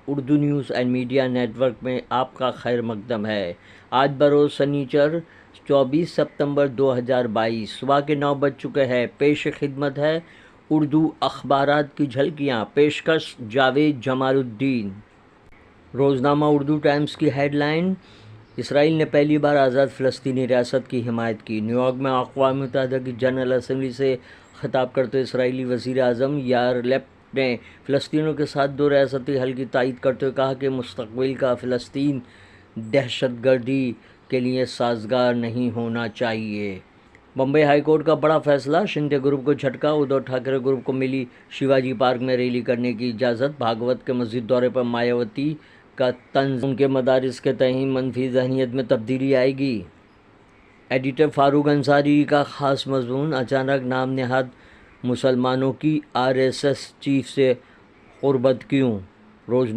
Urdu news and media network میں آپ کا خیر مقدم ہے۔ آج بروز سنیچر 24 ستمبر 2022 صبح کے 9 بج چکے ہیں۔ پیش خدمت ہے اردو اخبارات کی جھلکیاں، پیشکش جاوید جمال الدین۔ روزنامہ اردو ٹائمز کی ہیڈ لائن: اسرائیل نے پہلی بار آزاد فلسطینی ریاست کی حمایت کی۔ نیویارک میں اقوام متحدہ کی جنرل اسمبلی سے خطاب کرتے اسرائیلی وزیر اعظم یائر لیپڈ نے فلسطینیوں کے ساتھ دو ریاستی حل کی تائید کرتے ہوئے کہا کہ مستقبل کا فلسطین دہشت گردی کے لیے سازگار نہیں ہونا چاہیے۔ بمبئی ہائی کورٹ کا بڑا فیصلہ، شندے گروپ کو جھٹکا، ادھو ٹھاکرے گروپ کو ملی شیواجی پارک میں ریلی کرنے کی اجازت۔ بھاگوت کے مزید دورے پر مایاوتی کا طنز، ان کے مدارس کے تئیں منفی ذہنیت میں تبدیلی آئے گی۔ ایڈیٹر فاروق انصاری کا خاص مضمون: اچانک نام نہاد مسلمانوں کی RSS چیف سے قربت کیوں؟ روزنامہ